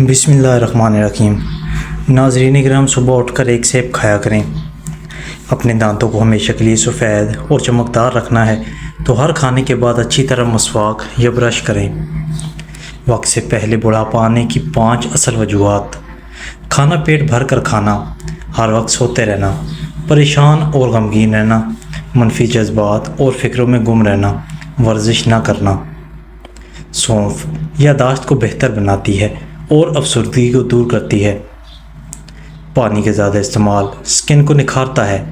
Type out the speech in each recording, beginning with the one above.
بسم اللہ الرحمن الرحیم۔ ناظرین کرام، صبح اٹھ کر ایک سیب کھایا کریں۔ اپنے دانتوں کو ہمیشہ کے لیے سفید اور چمکدار رکھنا ہے تو ہر کھانے کے بعد اچھی طرح مسواک یا برش کریں۔ وقت سے پہلے بڑھاپا آنے کی 5 اصل وجوہات: کھانا پیٹ بھر کر کھانا، ہر وقت سوتے رہنا، پریشان اور غمگین رہنا، منفی جذبات اور فکروں میں گم رہنا، ورزش نہ کرنا۔ سونف یادداشت کو بہتر بناتی ہے اور افسردگی کو دور کرتی ہے۔ پانی کا زیادہ استعمال سکن کو نکھارتا ہے،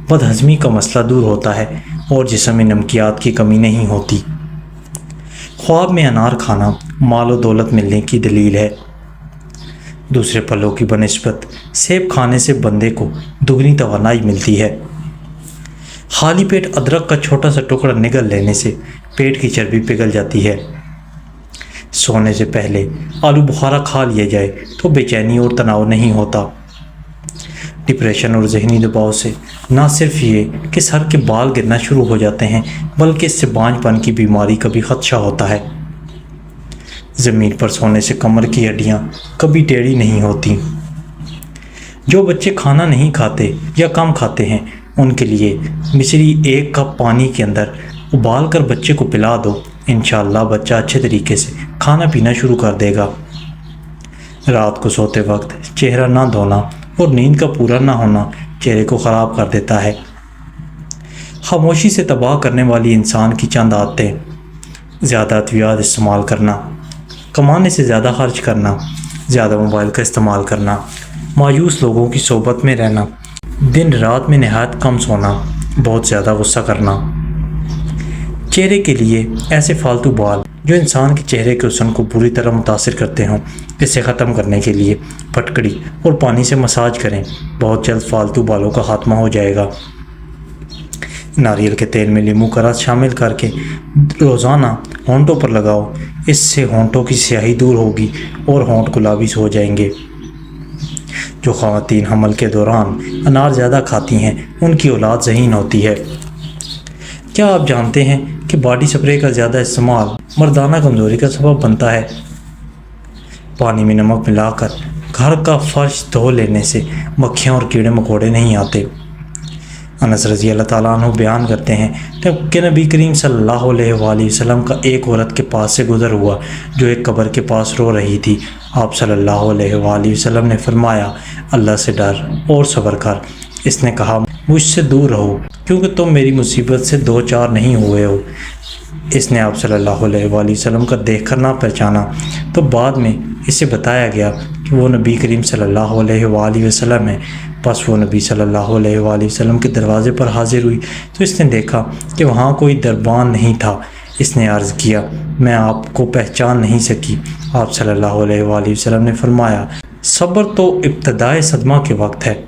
بد ہضمی کا مسئلہ دور ہوتا ہے اور جسم میں نمکیات کی کمی نہیں ہوتی۔ خواب میں انار کھانا مال و دولت ملنے کی دلیل ہے۔ دوسرے پھلوں کی بنسبت سیب کھانے سے بندے کو دگنی توانائی ملتی ہے۔ خالی پیٹ ادرک کا چھوٹا سا ٹکڑا نگل لینے سے پیٹ کی چربی پگھل جاتی ہے۔ سونے سے پہلے آلو بخارا کھا لیا جائے تو بے چینی اور تناؤ نہیں ہوتا۔ ڈپریشن اور ذہنی دباؤ سے نہ صرف یہ کہ سر کے بال گرنا شروع ہو جاتے ہیں بلکہ اس سے بانجھ پن کی بیماری کا بھی خدشہ ہوتا ہے۔ زمین پر سونے سے کمر کی ہڈیاں کبھی ٹیڑھی نہیں ہوتی۔ جو بچے کھانا نہیں کھاتے یا کم کھاتے ہیں ان کے لیے مصری 1 کپ پانی کے اندر ابال کر بچے کو پلا دو، انشاءاللہ بچہ اچھے طریقے سے کھانا پینا شروع کر دے گا۔ رات کو سوتے وقت چہرہ نہ دھونا اور نیند کا پورا نہ ہونا چہرے کو خراب کر دیتا ہے۔ خاموشی سے تباہ کرنے والی انسان کی چند عادتیں: زیادہ ادویات استعمال کرنا، کمانے سے زیادہ خرچ کرنا، زیادہ موبائل کا استعمال کرنا، مایوس لوگوں کی صحبت میں رہنا، دن رات میں نہایت کم سونا، بہت زیادہ غصہ کرنا۔ چہرے کے لیے ایسے فالتو بال جو انسان کے چہرے کے حسن کو بری طرح متاثر کرتے ہوں، اسے ختم کرنے کے لیے پھٹکڑی اور پانی سے مساج کریں، بہت جلد فالتو بالوں کا خاتمہ ہو جائے گا۔ ناریل کے تیل میں لیموں کا رس شامل کر کے روزانہ ہونٹوں پر لگاؤ، اس سے ہونٹوں کی سیاہی دور ہوگی اور ہونٹ گلابی ہو جائیں گے۔ جو خواتین حمل کے دوران انار زیادہ کھاتی ہیں ان کی اولاد ذہین ہوتی ہے۔ کیا آپ جانتے ہیں کہ باڈی سپرے کا زیادہ استعمال مردانہ کمزوری کا سبب بنتا ہے؟ پانی میں نمک ملا کر گھر کا فرش دھو لینے سے مکھیاں اور کیڑے مکوڑے نہیں آتے۔ انس رضی اللہ تعالیٰ عنہ بیان کرتے ہیں کہ نبی کریم صلی اللہ علیہ وآلہ وسلم کا ایک عورت کے پاس سے گزر ہوا جو ایک قبر کے پاس رو رہی تھی۔ آپ صلی اللہ علیہ وآلہ وسلم نے فرمایا، اللہ سے ڈر اور صبر کر۔ اس نے کہا، مجھ سے دور رہو کیونکہ تم میری مصیبت سے 2 4 نہیں ہوئے ہو۔ اس نے آپ صلی اللہ علیہ وآلہ وسلم کا دیکھ کر نہ پہچانا تو بعد میں اسے بتایا گیا کہ وہ نبی کریم صلی اللہ علیہ وآلہ وسلم ہے۔ پس وہ نبی صلی اللہ علیہ وآلہ وسلم کے دروازے پر حاضر ہوئی تو اس نے دیکھا کہ وہاں کوئی دربان نہیں تھا۔ اس نے عرض کیا، میں آپ کو پہچان نہیں سکی۔ آپ صلی اللہ علیہ وآلہ وسلم نے فرمایا، صبر تو ابتدائے صدمہ کے وقت ہے۔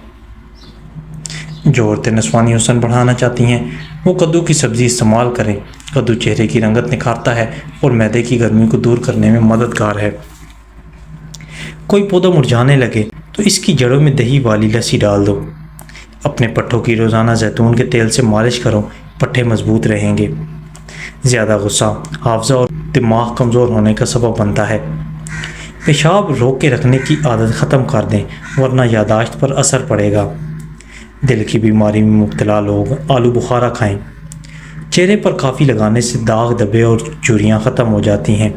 جو عورتیں نسوانی حسن بڑھانا چاہتی ہیں وہ کدو کی سبزی استعمال کریں۔ کدو چہرے کی رنگت نکھارتا ہے اور معدے کی گرمی کو دور کرنے میں مددگار ہے۔ کوئی پودا مرجھانے لگے تو اس کی جڑوں میں دہی والی لسی ڈال دو۔ اپنے پٹھوں کی روزانہ زیتون کے تیل سے مالش کرو، پٹھے مضبوط رہیں گے۔ زیادہ غصہ حافظہ اور دماغ کمزور ہونے کا سبب بنتا ہے۔ پیشاب روک کے رکھنے کی عادت ختم کر دیں ورنہ یادداشت پر اثر پڑے گا۔ دل کی بیماری میں مبتلا لوگ آلو بخارا کھائیں۔ چہرے پر کافی لگانے سے داغ دبے اور جھریاں ختم ہو جاتی ہیں۔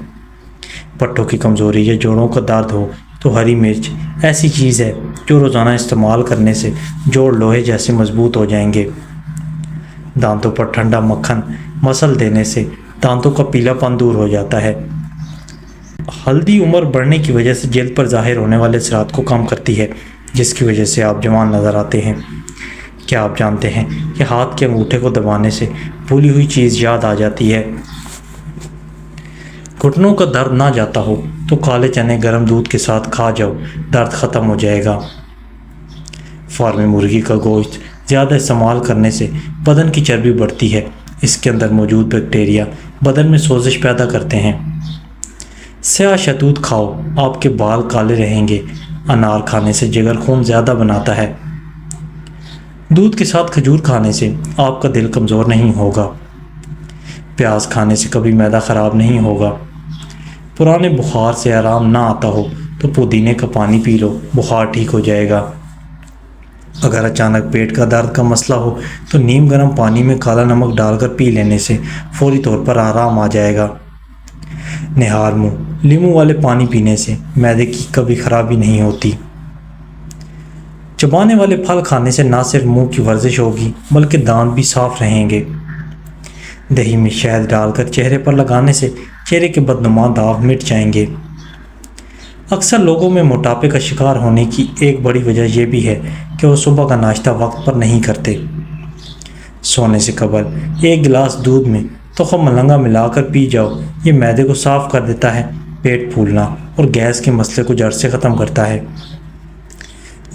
پٹھوں کی کمزوری یا جوڑوں کا درد ہو تو ہری مرچ ایسی چیز ہے جو روزانہ استعمال کرنے سے جوڑ لوہے جیسے مضبوط ہو جائیں گے۔ دانتوں پر ٹھنڈا مکھن مسل دینے سے دانتوں کا پیلا پن دور ہو جاتا ہے۔ ہلدی عمر بڑھنے کی وجہ سے جلد پر ظاہر ہونے والے اثرات کو کم کرتی ہے جس کی وجہ سے آپ جوان نظر آتے ہیں۔ کیا آپ جانتے ہیں کہ ہاتھ کے انگوٹھے کو دبانے سے بھولی ہوئی چیز یاد آ جاتی ہے؟ گھٹنوں کا درد نہ جاتا ہو تو کالے چنے گرم دودھ کے ساتھ کھا جاؤ، درد ختم ہو جائے گا۔ فارمی مرغی کا گوشت زیادہ استعمال کرنے سے بدن کی چربی بڑھتی ہے۔ اس کے اندر موجود بیکٹیریا بدن میں سوزش پیدا کرتے ہیں۔ سیاہ شہتوت کھاؤ، آپ کے بال کالے رہیں گے۔ انار کھانے سے جگر خون زیادہ بناتا ہے۔ دودھ کے ساتھ کھجور کھانے سے آپ کا دل کمزور نہیں ہوگا۔ پیاز کھانے سے کبھی معدہ خراب نہیں ہوگا۔ پرانے بخار سے آرام نہ آتا ہو تو پودینے کا پانی پی لو، بخار ٹھیک ہو جائے گا۔ اگر اچانک پیٹ کا درد کا مسئلہ ہو تو نیم گرم پانی میں کالا نمک ڈال کر پی لینے سے فوری طور پر آرام آ جائے گا۔ نہار منہ، لیموں والے پانی پینے سے معدے کی کبھی خرابی نہیں ہوتی۔ چبانے والے پھل کھانے سے نہ صرف منہ کی ورزش ہوگی بلکہ دانت بھی صاف رہیں گے۔ دہی میں شہد ڈال کر چہرے پر لگانے سے چہرے کے بدنما داغ مٹ جائیں گے۔ اکثر لوگوں میں موٹاپے کا شکار ہونے کی ایک بڑی وجہ یہ بھی ہے کہ وہ صبح کا ناشتہ وقت پر نہیں کرتے۔ سونے سے قبل ایک گلاس دودھ میں تخم ملنگا ملا کر پی جاؤ، یہ معدے کو صاف کر دیتا ہے، پیٹ پھولنا اور گیس کے مسئلے کو جڑ سے ختم کرتا ہے۔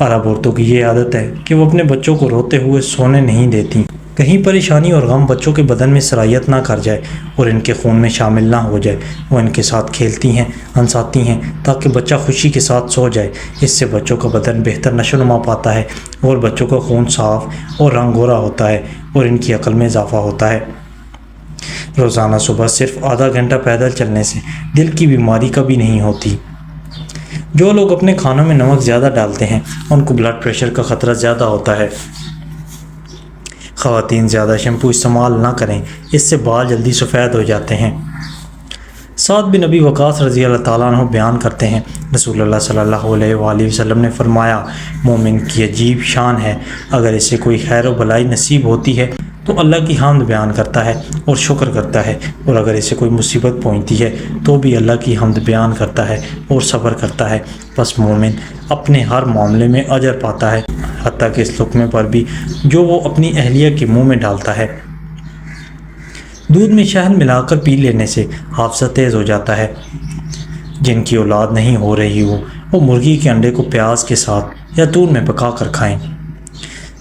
عرب عورتوں کی یہ عادت ہے کہ وہ اپنے بچوں کو روتے ہوئے سونے نہیں دیتی، کہیں پریشانی اور غم بچوں کے بدن میں سرایت نہ کر جائے اور ان کے خون میں شامل نہ ہو جائے۔ وہ ان کے ساتھ کھیلتی ہیں، ہنساتی ہیں تاکہ بچہ خوشی کے ساتھ سو جائے۔ اس سے بچوں کا بدن بہتر نشو و نما پاتا ہے اور بچوں کا خون صاف اور رنگ گورا ہوتا ہے اور ان کی عقل میں اضافہ ہوتا ہے۔ روزانہ صبح صرف آدھا گھنٹہ پیدل چلنے سے دل کی بیماری کبھی نہیں ہوتی۔ جو لوگ اپنے کھانوں میں نمک زیادہ ڈالتے ہیں ان کو بلڈ پریشر کا خطرہ زیادہ ہوتا ہے۔ خواتین زیادہ شیمپو استعمال نہ کریں، اس سے بال جلدی سفید ہو جاتے ہیں۔ سعد بن ابی وقاص رضی اللہ تعالیٰ عنہ بیان کرتے ہیں، رسول اللہ صلی اللہ علیہ وآلہ وسلم نے فرمایا، مومن کی عجیب شان ہے، اگر اسے کوئی خیر و بلائی نصیب ہوتی ہے تو اللہ کی حمد بیان کرتا ہے اور شکر کرتا ہے، اور اگر اسے کوئی مصیبت پہنچتی ہے تو بھی اللہ کی حمد بیان کرتا ہے اور صبر کرتا ہے۔ پس مومن اپنے ہر معاملے میں اجر پاتا ہے، حتیٰ کہ اس لقمے پر بھی جو وہ اپنی اہلیہ کے منہ میں ڈالتا ہے۔ دودھ میں شہد ملا کر پی لینے سے حافظہ تیز ہو جاتا ہے۔ جن کی اولاد نہیں ہو رہی ہو وہ مرغی کے انڈے کو پیاز کے ساتھ یا دودھ میں پکا کر کھائیں۔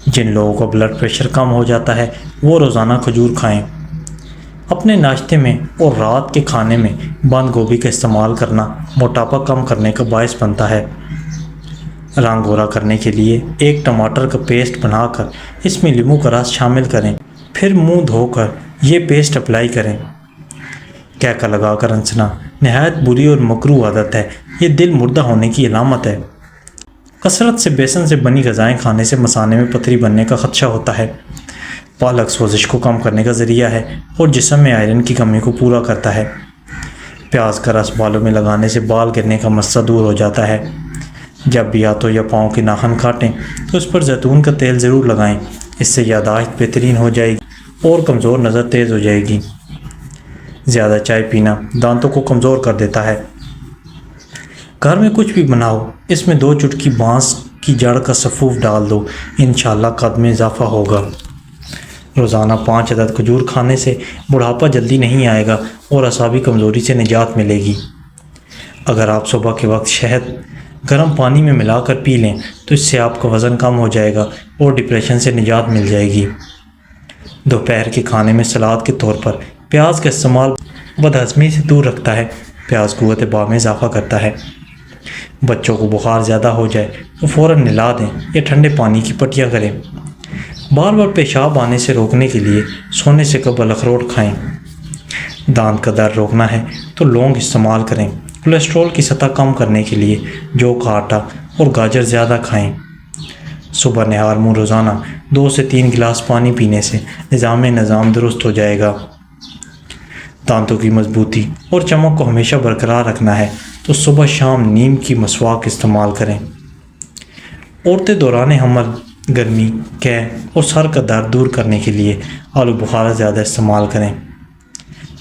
جن لوگوں کا بلڈ پریشر کم ہو جاتا ہے وہ روزانہ کھجور کھائیں۔ اپنے ناشتے میں اور رات کے کھانے میں بند گوبھی کا استعمال کرنا موٹاپا کم کرنے کا باعث بنتا ہے۔ رنگ گورا کرنے کے لیے ایک ٹماٹر کا پیسٹ بنا کر اس میں لیموں کا رس شامل کریں، پھر منہ دھو کر یہ پیسٹ اپلائی کریں۔ کہکا لگا کر ہنسنا نہایت بری اور مکروہ عادت ہے، یہ دل مردہ ہونے کی علامت ہے۔ کثرت سے بیسن سے بنی غذائیں کھانے سے مثانے میں پتھری بننے کا خدشہ ہوتا ہے۔ پالک سوزش کو کم کرنے کا ذریعہ ہے اور جسم میں آئرن کی کمی کو پورا کرتا ہے۔ پیاز کا رس بالوں میں لگانے سے بال گرنے کا مسئلہ دور ہو جاتا ہے۔ جب بھی ہاتھوں یا پاؤں کے ناخن کاٹیں تو اس پر زیتون کا تیل ضرور لگائیں، اس سے یادداشت بہترین ہو جائے گی اور کمزور نظر تیز ہو جائے گی۔ زیادہ چائے پینا دانتوں کو کمزور کر دیتا ہے۔ گھر میں کچھ بھی بناؤ، اس میں 2 چٹکی بانس کی جڑ کا سفوف ڈال دو، انشاءاللہ قد میں اضافہ ہوگا۔ روزانہ 5 عدد کھجور کھانے سے بڑھاپا جلدی نہیں آئے گا اور اعصابی کمزوری سے نجات ملے گی۔ اگر آپ صبح کے وقت شہد گرم پانی میں ملا کر پی لیں تو اس سے آپ کا وزن کم ہو جائے گا اور ڈپریشن سے نجات مل جائے گی۔ دوپہر کے کھانے میں سلاد کے طور پر پیاز کا استعمال بدہضمی سے دور رکھتا ہے۔ پیاز قوت باہ میں اضافہ کرتا ہے۔ بچوں کو بخار زیادہ ہو جائے تو فوراً نلا دیں یا ٹھنڈے پانی کی پٹیاں کریں۔ بار بار پیشاب آنے سے روکنے کے لیے سونے سے قبل اخروٹ کھائیں۔ دانت کا درد روکنا ہے تو لونگ استعمال کریں۔ کولیسٹرول کی سطح کم کرنے کے لیے جو کا آٹا اور گاجر زیادہ کھائیں۔ صبح نہار منہ روزانہ 2 سے 3 گلاس پانی پینے سے نظام درست ہو جائے گا۔ دانتوں کی مضبوطی اور چمک کو ہمیشہ برقرار رکھنا ہے تو صبح شام نیم کی مسواک استعمال کریں۔ عورتیں دوران حمل گرمی، قے اور سر کا درد دور کرنے کے لیے آلو بخارا زیادہ استعمال کریں۔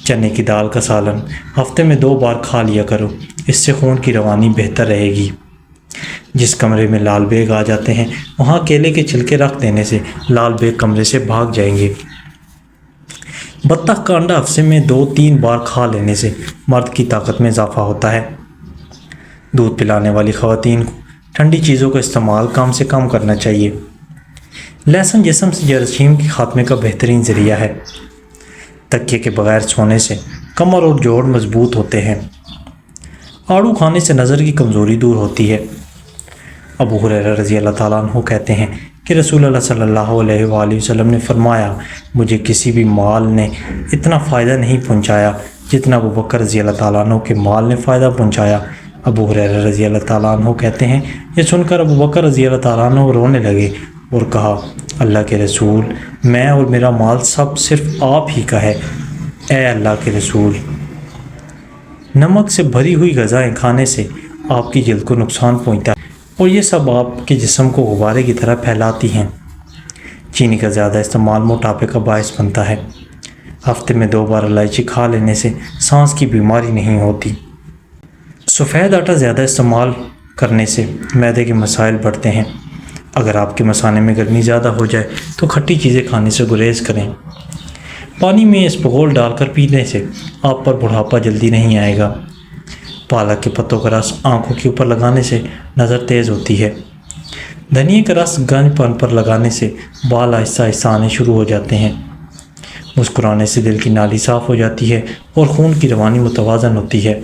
چنے کی دال کا سالن ہفتے میں 2 بار کھا لیا کرو، اس سے خون کی روانی بہتر رہے گی۔ جس کمرے میں لال بیگ آ جاتے ہیں وہاں کیلے کے چھلکے رکھ دینے سے لال بیگ کمرے سے بھاگ جائیں گے۔ بطخ کا انڈا ہفتے میں 2-3 بار کھا لینے سے مرد کی طاقت میں اضافہ ہوتا ہے۔ دودھ پلانے والی خواتین کو ٹھنڈی چیزوں کا استعمال کم سے کم کرنا چاہیے۔ لہسن جسم سے جراثیم کے خاتمے کا بہترین ذریعہ ہے۔ تکیے کے بغیر سونے سے کمر اور جوڑ مضبوط ہوتے ہیں۔ آڑو کھانے سے نظر کی کمزوری دور ہوتی ہے۔ ابو ہریرہ رضی اللہ تعالیٰ عنہ کہتے ہیں کہ رسول اللہ صلی اللہ علیہ وآلہ وسلم نے فرمایا، مجھے کسی بھی مال نے اتنا فائدہ نہیں پہنچایا جتنا ابو بکر رضی اللہ تعالیٰ عنہ کے مال نے فائدہ پہنچایا۔ ابو ہریرہ رضی اللہ تعالیٰ عنہ کہتے ہیں یہ سن کر ابو بکر رضی اللہ تعالیٰ عنہ رونے لگے اور کہا اللہ کے رسول میں اور میرا مال سب صرف آپ ہی کا ہے۔ اے اللہ کے رسول، نمک سے بھری ہوئی غذائیں کھانے سے آپ کی جلد کو نقصان پہنچتا ہے اور یہ سب آپ کے جسم کو غبارے کی طرح پھیلاتی ہیں۔ چینی کا زیادہ استعمال موٹاپے کا باعث بنتا ہے۔ ہفتے میں 2 بار الائچی کھا لینے سے سانس کی بیماری نہیں ہوتی۔ سفید آٹا زیادہ استعمال کرنے سے معدے کے مسائل بڑھتے ہیں۔ اگر آپ کے مثانے میں گرمی زیادہ ہو جائے تو کھٹی چیزیں کھانے سے گریز کریں۔ پانی میں اسپغول ڈال کر پینے سے آپ پر بڑھاپا جلدی نہیں آئے گا۔ پالک کے پتوں کا رس آنکھوں کے اوپر لگانے سے نظر تیز ہوتی ہے۔ دھنیا کا رس گنج پن پر لگانے سے بال آہستہ آہستہ آنے شروع ہو جاتے ہیں۔ مسکرانے سے دل کی نالی صاف ہو جاتی ہے اور خون کی روانی متوازن ہوتی ہے۔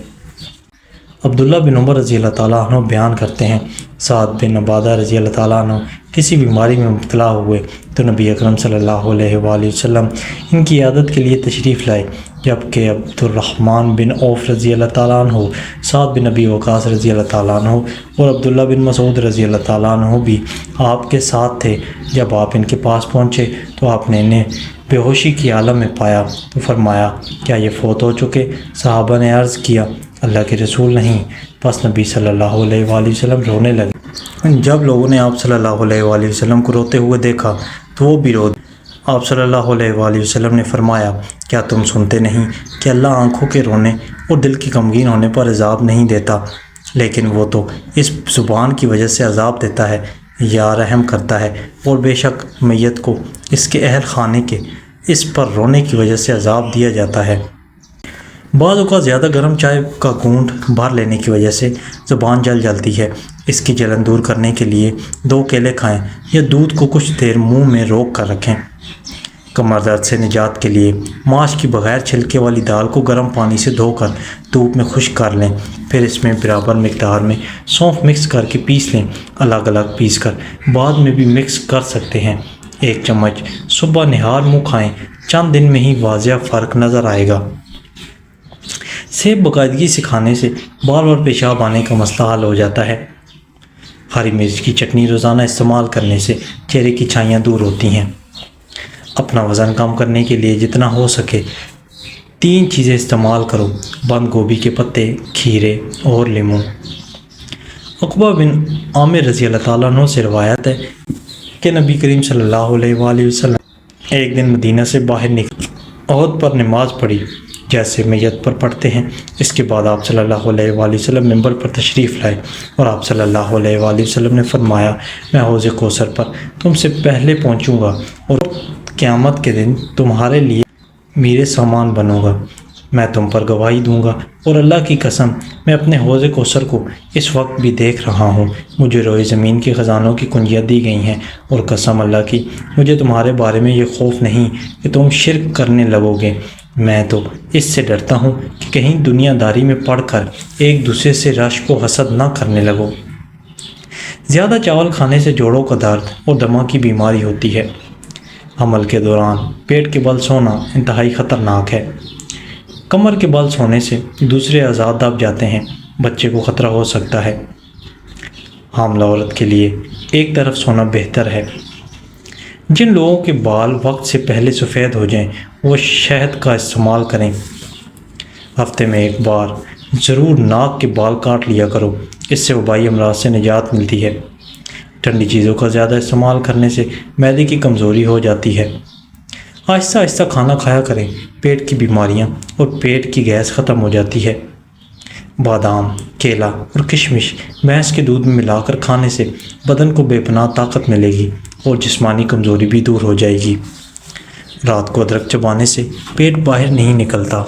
عبداللہ بن عمر رضی اللہ تعالیٰ عنہ بیان کرتے ہیں سعد بن عبادہ رضی اللہ تعالیٰ عنہ کسی بیماری میں مبتلا ہوئے تو نبی اکرم صلی اللہ علیہ وآلہ وسلم ان کی عیادت کے لیے تشریف لائے، جبکہ عبد الرحمن بن عوف رضی اللہ تعالیٰ عنہ، سعد بن ابی وقاص رضی اللہ تعالیٰ عنہ اور عبداللہ بن مسعود رضی اللہ تعالیٰ عنہ بھی آپ کے ساتھ تھے۔ جب آپ ان کے پاس پہنچے تو آپ نے انہیں بے ہوشی کی عالم میں پایا تو فرمایا کیا یہ فوت ہو چکے؟ صحابہ نے عرض کیا اللہ کے رسول نہیں۔ پس نبی صلی اللہ علیہ وآلہ وسلم رونے لگے۔ جب لوگوں نے آپ صلی اللہ علیہ وآلہ وسلم کو روتے ہوئے دیکھا تو وہ بھی رو۔ آپ صلی اللہ علیہ وآلہ وسلم نے فرمایا کیا تم سنتے نہیں کہ اللہ آنکھوں کے رونے اور دل کی غمگین ہونے پر عذاب نہیں دیتا، لیکن وہ تو اس زبان کی وجہ سے عذاب دیتا ہے یا رحم کرتا ہے، اور بے شک میت کو اس کے اہل خانے کے اس پر رونے کی وجہ سے عذاب دیا جاتا ہے۔ بعض اوقات زیادہ گرم چائے کا گھونٹ بھر لینے کی وجہ سے زبان جل جاتی ہے۔ اس کی جلن دور کرنے کے لیے 2 کیلے کھائیں یا دودھ کو کچھ دیر منہ میں روک کر رکھیں۔ کمر درد سے نجات کے لیے ماش کی بغیر چھلکے والی دال کو گرم پانی سے دھو کر دھوپ میں خشک کر لیں، پھر اس میں برابر مقدار میں سونف مکس کر کے پیس لیں۔ الگ الگ پیس کر بعد میں بھی مکس کر سکتے ہیں۔ 1 چمچ صبح نہار منہ کھائیں، چند دن میں ہی واضح فرق نظر آئے گا۔ سیب باقاعدگی سے کھانے سے بال اور پیشاب آنے کا مسئلہ حل ہو جاتا ہے۔ ہری مرچ کی چٹنی روزانہ استعمال کرنے سے چہرے کی چھائیاں دور ہوتی ہیں۔ اپنا وزن کم کرنے کے لیے جتنا ہو سکے 3 چیزیں استعمال کرو: بند گوبھی کے پتے، کھیرے اور لیموں۔ عقبہ بن عامر رضی اللہ تعالیٰ عنہ سے روایت ہے کہ نبی کریم صلی اللہ علیہ وآلہ وسلم ایک دن مدینہ سے باہر نکلے، عہد پر نماز پڑھی جیسے میت پر پڑھتے ہیں۔ اس کے بعد آپ صلی اللہ علیہ وآلہ وسلم منبر پر تشریف لائے اور آپ صلی اللہ علیہ وآلہ وسلم نے فرمایا میں حوض کوثر پر تم سے پہلے پہنچوں گا اور قیامت کے دن تمہارے لیے میرے سامان بنوں گا۔ میں تم پر گواہی دوں گا اور اللہ کی قسم میں اپنے حوض کوثر کو اس وقت بھی دیکھ رہا ہوں۔ مجھے روئے زمین کے خزانوں کی کنجیاں دی گئی ہیں اور قسم اللہ کی مجھے تمہارے بارے میں یہ خوف نہیں کہ تم شرک کرنے لگو گے۔ میں تو اس سے ڈرتا ہوں کہ کہیں دنیا داری میں پڑھ کر ایک دوسرے سے رشک و حسد نہ کرنے لگو۔ زیادہ چاول کھانے سے جوڑوں کا درد اور دمہ کی بیماری ہوتی ہے۔ حمل کے دوران پیٹ کے بل سونا انتہائی خطرناک ہے۔ کمر کے بل سونے سے دوسرے اعضاء دب جاتے ہیں، بچے کو خطرہ ہو سکتا ہے۔ حاملہ عورت کے لیے ایک طرف سونا بہتر ہے۔ جن لوگوں کے بال وقت سے پہلے سفید ہو جائیں وہ شہد کا استعمال کریں۔ ہفتے میں 1 بار ضرور ناک کے بال کاٹ لیا کرو، اس سے وبائی امراض سے نجات ملتی ہے۔ ٹھنڈی چیزوں کا زیادہ استعمال کرنے سے معدے کی کمزوری ہو جاتی ہے۔ آہستہ آہستہ کھانا کھایا کریں، پیٹ کی بیماریاں اور پیٹ کی گیس ختم ہو جاتی ہے۔ بادام، کیلا اور کشمش بھینس کے دودھ میں ملا کر کھانے سے بدن کو بے پناہ طاقت ملے گی اور جسمانی کمزوری بھی دور ہو جائے گی۔ رات کو ادرک چبانے سے پیٹ باہر نہیں نکلتا۔